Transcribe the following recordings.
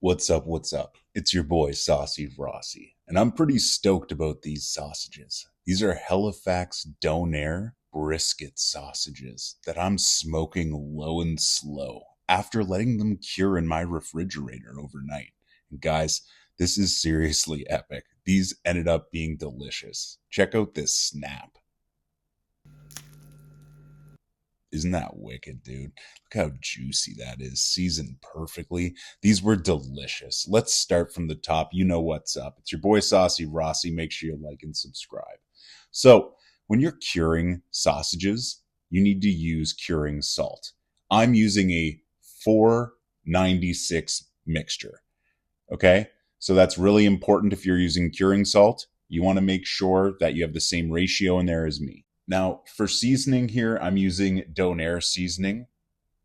What's up? What's up? It's your boy Saucy Rossi, and I'm pretty stoked about these sausages. These are Halifax Donair brisket sausages that I'm smoking low and slow after letting them cure in my refrigerator overnight. And guys, this is seriously epic. These ended up being delicious. Check out this snap. Isn't that wicked, dude? Look how juicy that is, seasoned perfectly. These were delicious. Let's start from the top. You know what's up. It's your boy Saucy Rossi. Make sure you like and subscribe. So, when you're curing sausages, you need to use curing salt. I'm using a 496 mixture. Okay? So that's really important if you're using curing salt. You want to make sure that you have the same ratio in there as me. Now, for seasoning here, I'm using Donair seasoning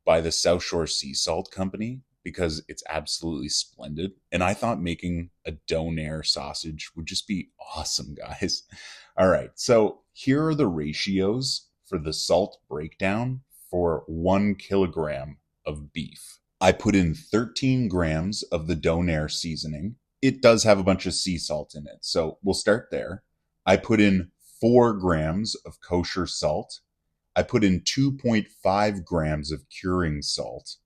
by the South Shore Sea Salt Company because it's absolutely splendid. And I thought making a Donair sausage would just be awesome, guys. All right, so here are the ratios for the salt breakdown for 1 kilogram of beef. I put in 13 grams of the Donair seasoning. It does have a bunch of sea salt in it, so we'll start there. I put in 4 grams of kosher salt. I put in 2.5 grams of curing salt,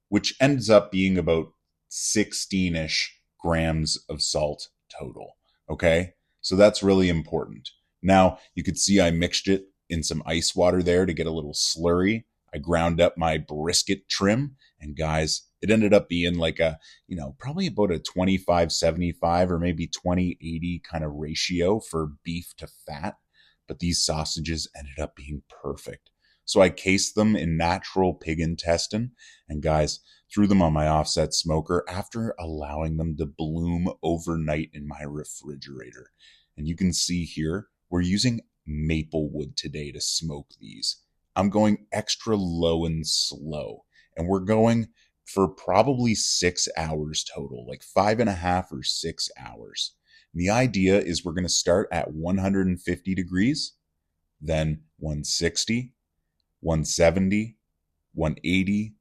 which ends up being about 16-ish grams of salt total. Okay, so that's really important. Now, you could see I mixed it in some ice water there to get a little slurry. I ground up my brisket trim, and guys, it ended up being like a, probably about a 25-75 or maybe 20-80 kind of ratio for beef to fat. But these sausages ended up being perfect. So I cased them in natural pig intestine and guys, threw them on my offset smoker after allowing them to bloom overnight in my refrigerator. And you can see here, we're using maple wood today to smoke these. I'm going extra low and slow, and we're going for probably 6 hours total, like 5.5 or 6 hours. And the idea is we're going to start at 150 degrees, then 160, 170, 180,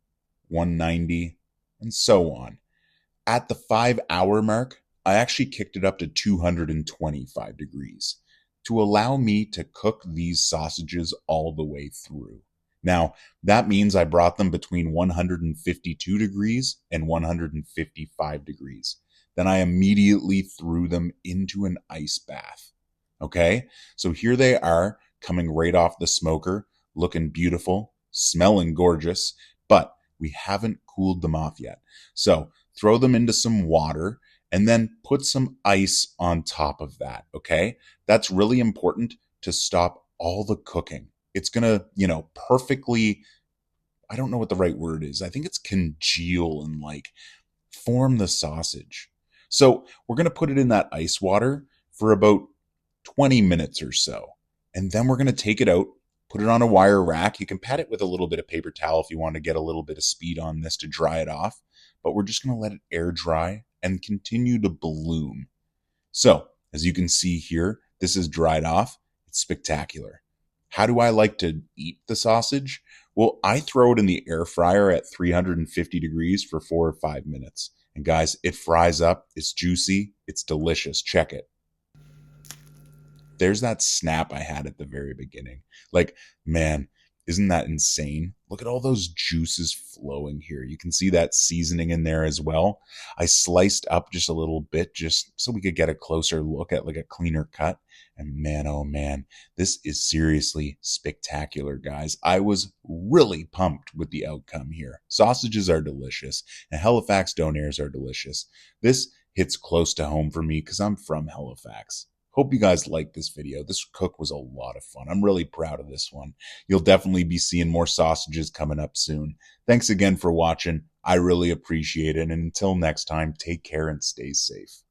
190, and so on. At the 5-hour mark, I actually kicked it up to 225 degrees to allow me to cook these sausages all the way through. Now, that means I brought them between 152 degrees and 155 degrees. Then I immediately threw them into an ice bath. Okay, so here they are coming right off the smoker, looking beautiful, smelling gorgeous, but we haven't cooled them off yet. So throw them into some water and then put some ice on top of that. Okay, that's really important to stop all the cooking. It's gonna, perfectly, I don't know what the right word is. I think it's congeal and form the sausage. So we're going to put it in that ice water for about 20 minutes or so. And then we're going to take it out, put it on a wire rack. You can pat it with a little bit of paper towel if you want to get a little bit of speed on this to dry it off. But we're just going to let it air dry and continue to bloom. So as you can see here, this is dried off. It's spectacular. How do I like to eat the sausage? Well, I throw it in the air fryer at 350 degrees for 4 or 5 minutes. And guys, it fries up, it's juicy, it's delicious. Check it. There's that snap I had at the very beginning. Man, isn't that insane? Look at all those juices flowing here. You can see that seasoning in there as well. I sliced up just a little bit just so we could get a closer look at a cleaner cut. And man, oh man, this is seriously spectacular, guys. I was really pumped with the outcome here. Sausages are delicious, and Halifax Donairs are delicious. This hits close to home for me because I'm from Halifax. Hope you guys liked this video. This cook was a lot of fun. I'm really proud of this one. You'll definitely be seeing more sausages coming up soon. Thanks again for watching. I really appreciate it. And until next time, take care and stay safe.